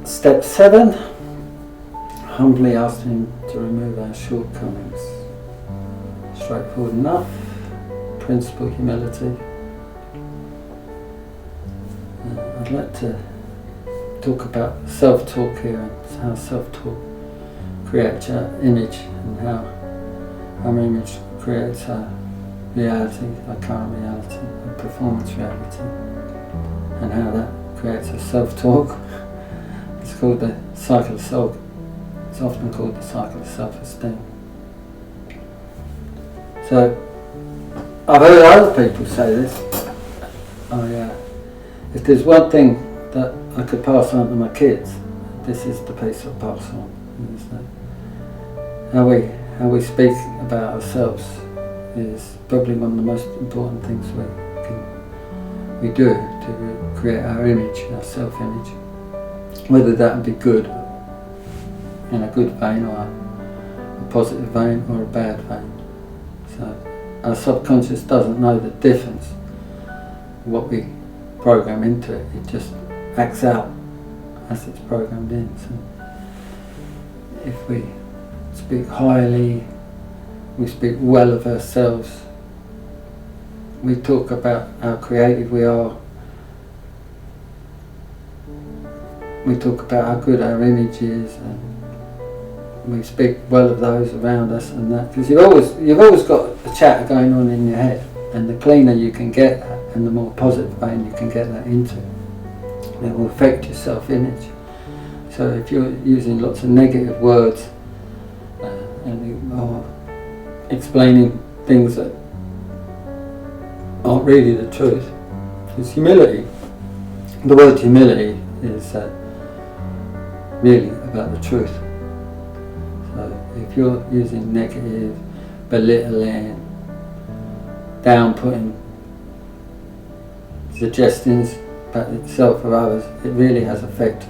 Step 7, humbly ask him to remove our shortcomings. Straightforward enough. Principle humility. I'd like to talk about self-talk here and how self-talk creates our image and how our image creates our reality, our current reality, our performance reality, and how that creates a self-talk. It's called the cycle of self. It's often called the cycle of self-esteem. So, I've heard other people say this. If there's one thing that I could pass on to my kids, this is the piece I'll pass on. How we speak about ourselves is probably one of the most important things we do to create our image, our self-image. Whether that would be good, in a good vein, or a positive vein, or a bad vein. So our subconscious doesn't know the difference. What we program into it, it just acts out as it's programmed in. So if we speak highly, we speak well of ourselves, we talk about how creative we are, we talk about how good our image is, and we speak well of those around us, and that, because you've always got a chatter going on in your head, and the cleaner you can get that, and the more positive vein you can get that into, it will affect your self-image. So if you're using lots of negative words or explaining things that aren't really the truth, because humility, the word humility is really about the truth. So if you're using negative, belittling, down-putting suggestions about yourself or others, it really has effect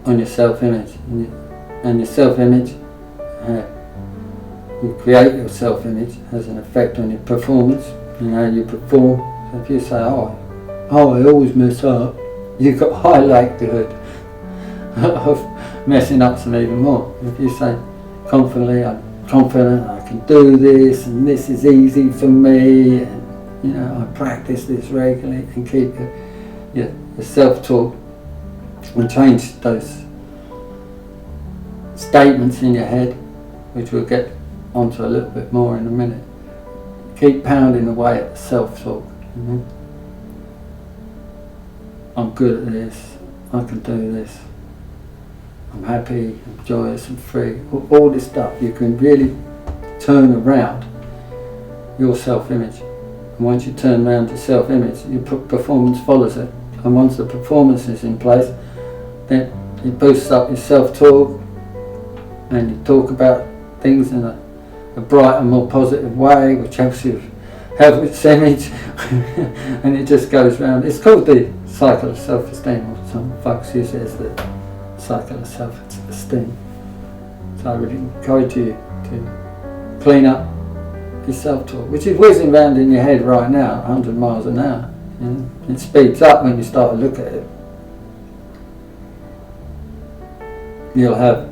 on your self-image. And your self-image, you create your self-image, has an effect on your performance and how you perform. So if you say, oh I always mess up, you've got high likelihood of messing up some even more. If you say confidently, I'm confident I can do this, and this is easy for me, and I practice this regularly, and keep your self-talk and change those statements in your head, which we'll get onto a little bit more in a minute. Keep pounding away at the self-talk. I'm good at this, I can do this, I'm happy, I'm joyous, I'm free. All this stuff, you can really turn around your self-image. And once you turn around your self-image, your performance follows it. And once the performance is in place, then it boosts up your self-talk, and you talk about things in a brighter, more positive way, which helps you have its image, and it just goes round. It's called the cycle of self-esteem, or some folks use it as the cycle of self-esteem. So I really encourage you to clean up your self-talk, which is whizzing around in your head right now, 100 miles an hour. It speeds up when you start to look at it. You'll have,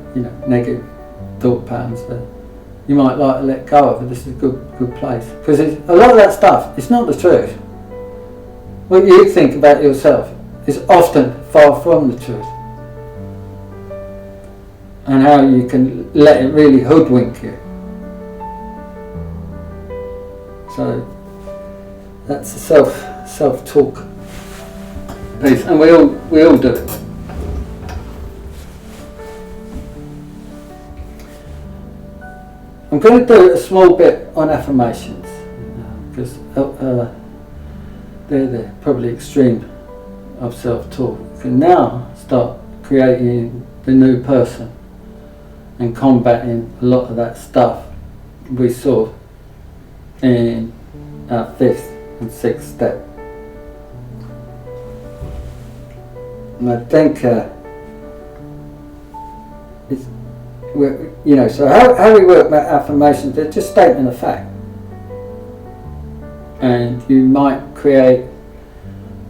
negative thought patterns that you might like to let go of, but this is a good place. Because a lot of that stuff, it's not the truth. What you think about yourself is often far from the truth. And how you can let it really hoodwink you. So that's the self-talk piece, and we all do it. I'm going to do a small bit on affirmations, because they're the probably extreme of self-talk. You can now start creating the new person and combating a lot of that stuff we saw in our 5th and 6th step. And I think so how we work about affirmations, they're just statement of fact. And you might create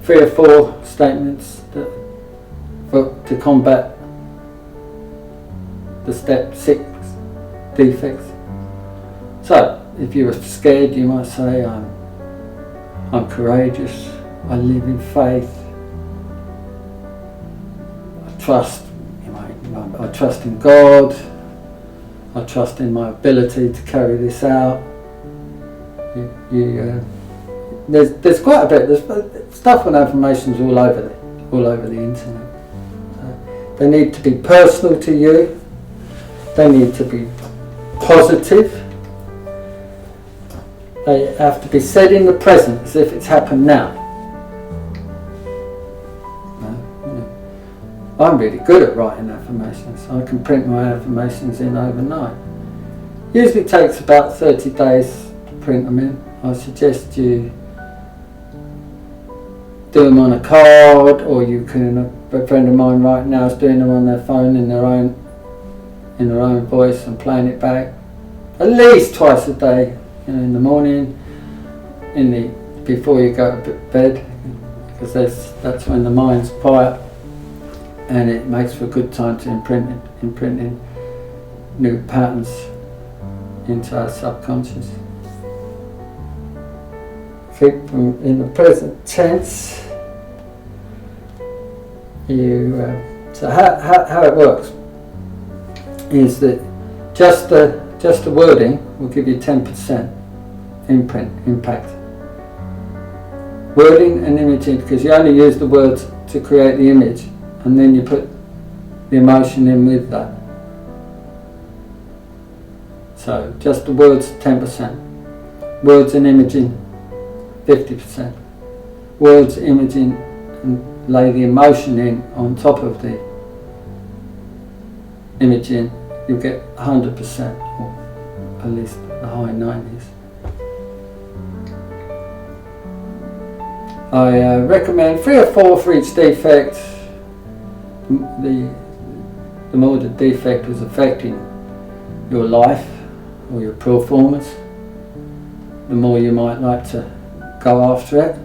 3 or 4 statements that to combat the step 6 defects. So, if you were scared, you might say, I'm courageous, I live in faith, I trust in God, I trust in my ability to carry this out. There's quite a bit. There's stuff on affirmations all over the internet. They need to be personal to you. They need to be positive. They have to be said in the present as if it's happened now. I'm really good at writing affirmations. I can print my affirmations in overnight. Usually takes about 30 days to print them in. I suggest you do them on a card, or you can. A friend of mine right now is doing them on their phone in their own voice and playing it back at least twice a day. In the morning, before you go to bed, because that's when the mind's quiet, and it makes for a good time to imprinting new patterns into our subconscious. Keep them in the present tense. So how it works is that just the wording will give you 10% impact. Wording and imaging, because you only use the words to create the image, and then you put the emotion in with that. So just the words, 10%. Words and imaging, 50%. Words, imaging, and lay the emotion in on top of the imaging, you'll get 100%, or at least the high 90s. I recommend 3 or 4 for each defect. The more the defect was affecting your life or your performance, the more you might like to go after it.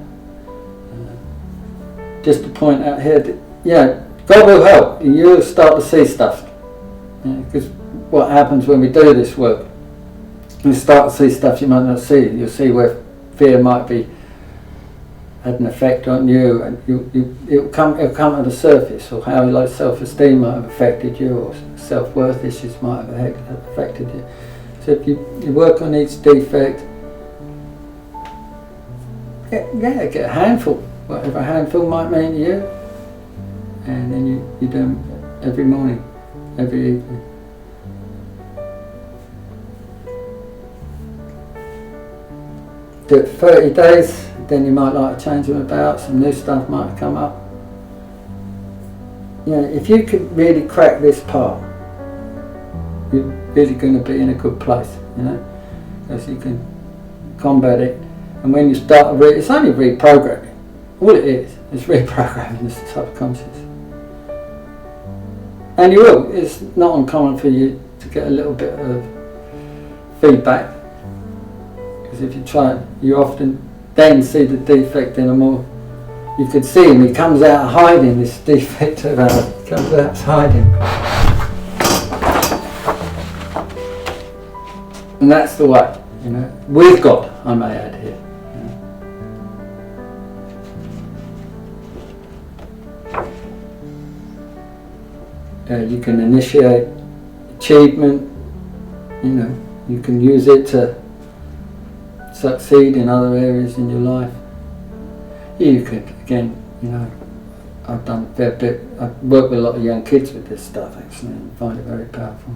Just to point out here that, God will help. You'll start to see stuff. Because what happens when we do this work, you start to see stuff you might not see. You'll see where fear might be had an effect on you, and it'll come to the surface, or how low self-esteem might have affected you, or self-worth issues might have affected you. So if you work on each defect, get a handful, whatever a handful might mean to you, and then you do them every morning, every evening. Do it for 30 days, then you might like to change them about, some new stuff might come up. If you could really crack this part, you're really going to be in a good place, because you can combat it. And when you start it's only reprogramming. All it is reprogramming the subconscious. And you will. It's not uncommon for you to get a little bit of feedback. Because if you try it, you often then see the defect in a more. You could see him, he comes out hiding, this defect of ours, comes out hiding. And that's the way, with God, I may add here. You can initiate achievement, you can use it to succeed in other areas in your life. You could, again, I've done a fair bit, I've worked with a lot of young kids with this stuff actually, and find it very powerful,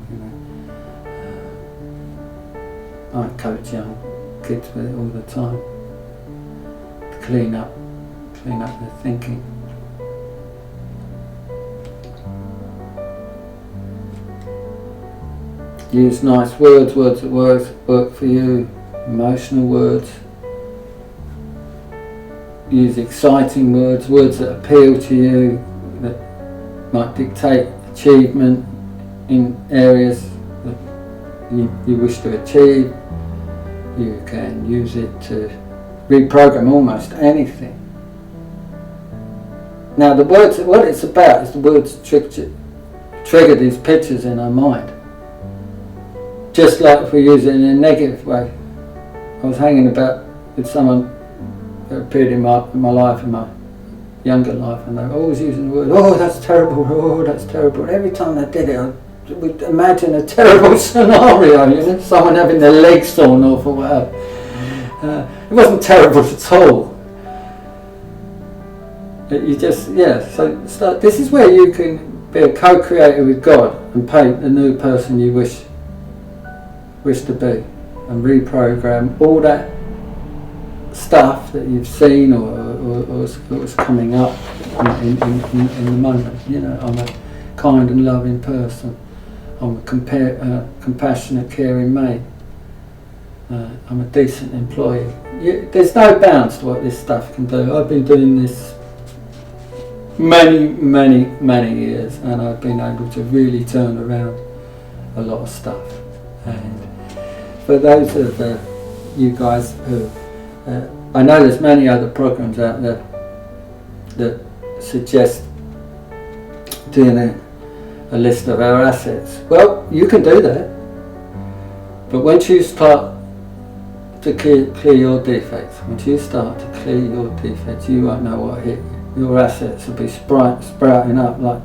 I coach young kids with it all the time, to clean up their thinking. Use nice words that work for you, emotional words. Use exciting words that appeal to you, that might dictate achievement in areas that you wish to achieve. You can use it to reprogram almost anything. Now the words, what it's about is the words trigger these pictures in our mind. Just like if we use it in a negative way. I was hanging about with someone that appeared in my life, in my younger life, and they were always using the word, oh that's terrible, oh that's terrible. And every time they did it, I would imagine a terrible scenario, you know, someone having their legs torn off or whatever. It wasn't terrible at all. You just, so this is where you can be a co-creator with God and paint the new person you wish to be, and reprogram all that stuff that you've seen or was coming up in the moment. You know, I'm a kind and loving person. I'm a compassionate, caring mate. I'm a decent employee. There's no bounds to what this stuff can do. I've been doing this many years, and I've been able to really turn around a lot of stuff. And for those of you guys who, I know there's many other programs out there that suggest doing a list of our assets. Well, you can do that, but once you start to clear your defects, you won't know what hit you. Your assets will be sprouting up like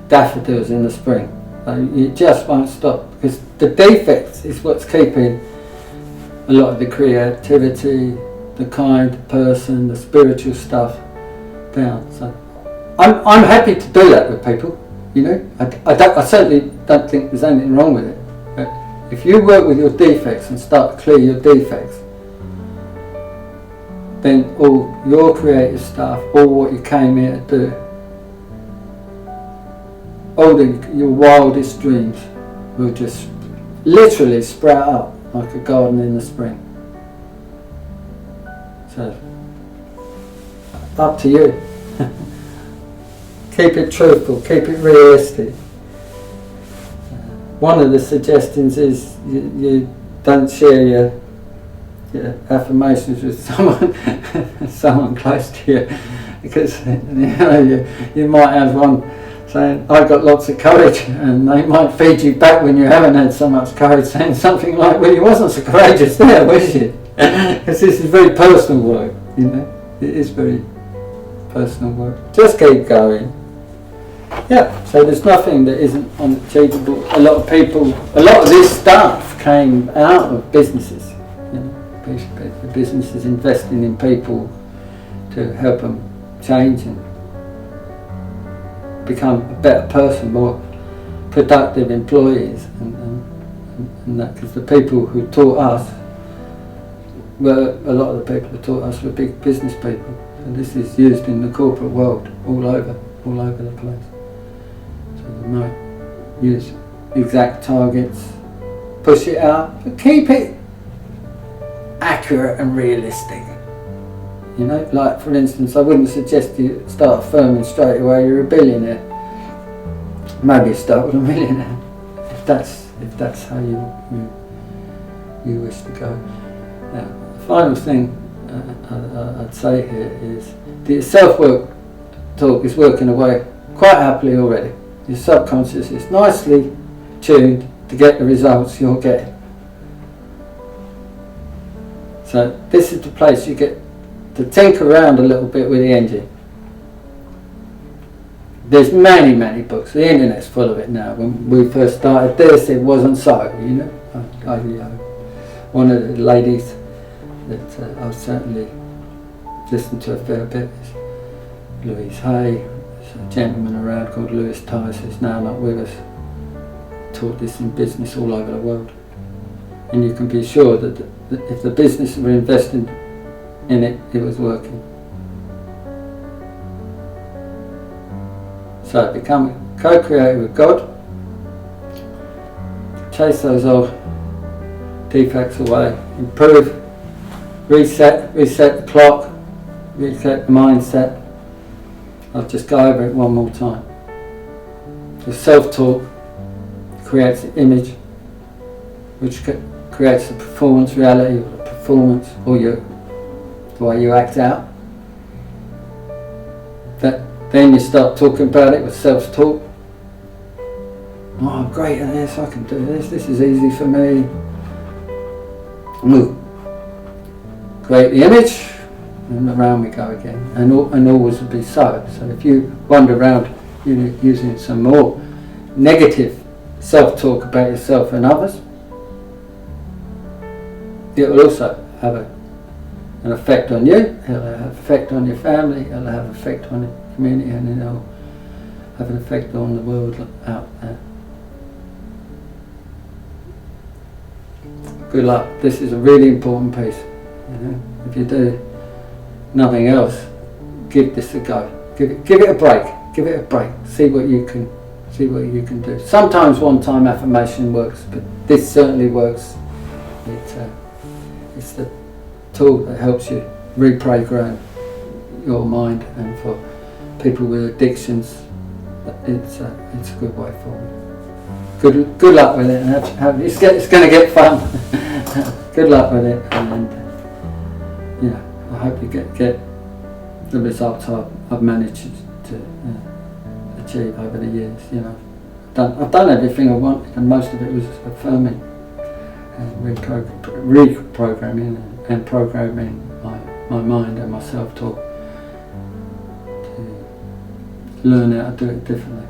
daffodils in the spring. You just won't stop, because the defects is what's keeping a lot of the creativity, the kind person, the spiritual stuff down. So I'm happy to do that with people. You know, I certainly don't think there's anything wrong with it. But if you work with your defects and start to clear your defects, then all your creative stuff, all what you came here to do, all your wildest dreams will just literally sprout up like a garden in the spring. So, up to you. Keep it truthful, keep it realistic. One of the suggestions is you don't share your affirmations with someone close to you, because you might have one saying, I've got lots of courage, and they might feed you back when you haven't had so much courage, saying something like, well, you wasn't so courageous there, was you? Because this is very personal work, you know, it is very personal work. Just keep going. Yeah, so there's nothing that isn't unachievable. A lot of this stuff came out of businesses, you know, businesses investing in people to help them change and become a better person, more productive employees, and that, because the people who taught us were, a lot of the people who taught us were big business people, and this is used in the corporate world all over the place. So you might use exact targets, push it out, but keep it accurate and realistic. You know, like for instance, I wouldn't suggest you start a firm and straight away you're a billionaire. Maybe start with a millionaire, if that's how you wish to go. Now, the final thing I'd say here is the self-work talk is working away quite happily already. Your subconscious is nicely tuned to get the results you're getting. So this is the place you get to tinker around a little bit with the engine. There's many books. The internet's full of it now. When we first started this, it wasn't so, you know. One of the ladies that I've certainly listened to a fair bit is Louise Hay. There's a gentleman around called Lewis Tice who's now not with us. Taught this in business all over the world. And you can be sure that if the business were investing in it, it was working. So become a co-creator with God, chase those old defects away, improve, reset the clock, reset the mindset. I'll just go over it one more time. The self-talk creates the image, which creates the performance reality, or the performance, or the way you act out. That Then you start talking about it with self-talk. Oh, I'm great at this, I can do this, this is easy for me. We'll create the image, and around we go again. And always will be so. So if you wander around using some more negative self-talk about yourself and others, it will also have an effect on you, it'll have an effect on your family, it'll have an effect on the community, and it'll have an effect on the world out there. Good luck. This is a really important piece. If you do nothing else, give this a go. Give it a break. Give it a break. See what you can do. Sometimes one-time affirmation works, but this certainly works. It's the tool that helps you reprogram your mind, and for people with addictions, it's a good way forward. Good luck with it, and it's going to get fun. Good luck with it, and I hope you get the results I've managed to achieve over the years. I've done everything I wanted, and most of it was affirming and reprogramming and programming my mind and my self-talk to learn how to do it differently.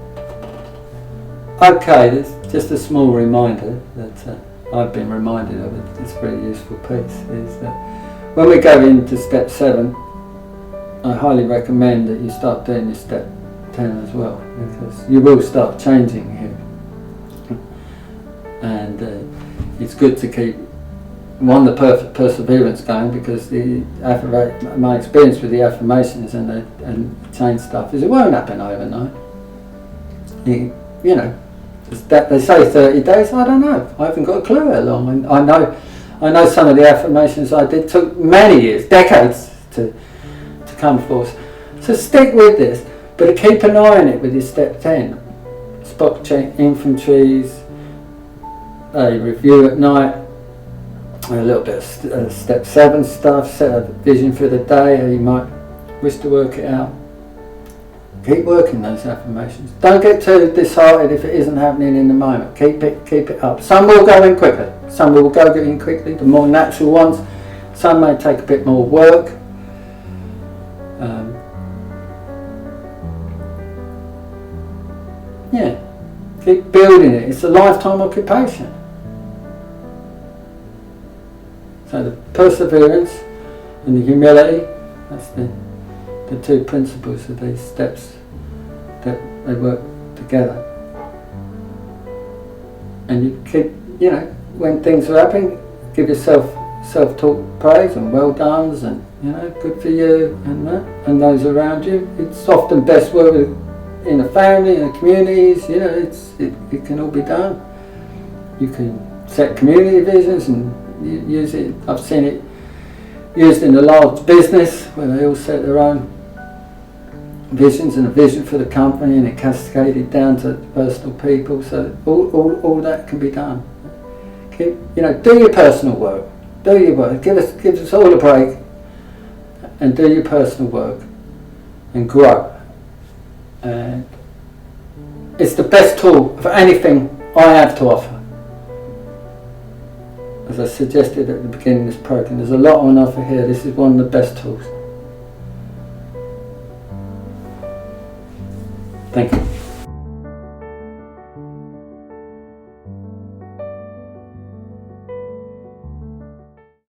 Okay, that's just a small reminder that I've been reminded of it. It's a very useful piece. Is that when we go into step 7, I highly recommend that you start doing your step 10 as well, because you will start changing here. And it's good to keep the perfect perseverance going, because my experience with the affirmations and change stuff is it won't happen overnight. They say 30 days. I don't know. I haven't got a clue how long. I know some of the affirmations I did took many years, decades to come forth. So stick with this, but keep an eye on it with your step 10. Spot check inventories, a review at night, a little bit of step 7 stuff, set a vision for the day, how you might wish to work it out. Keep working those affirmations. Don't get too disheartened if it isn't happening in the moment. Keep it up. Some will go in quicker. Some will go in quickly, the more natural ones. Some may take a bit more work. Keep building it. It's a lifetime occupation. So the perseverance and the humility, that's the two principles of these steps, that they work together. And you keep, when things are happening, give yourself self-talk praise and well done's, and good for you, and those around you. It's often best work in a family, in the communities. It can all be done. You can set community visions and use it. I've seen it used in a large business where they all set their own visions and a vision for the company, and it cascaded down to personal people. So all that can be done. Do your personal work. Do your work. Give us all a break, and do your personal work, and grow. And it's the best tool for anything I have to offer. As I suggested at the beginning of this program, there's a lot on offer here. This is one of the best tools. Thank you.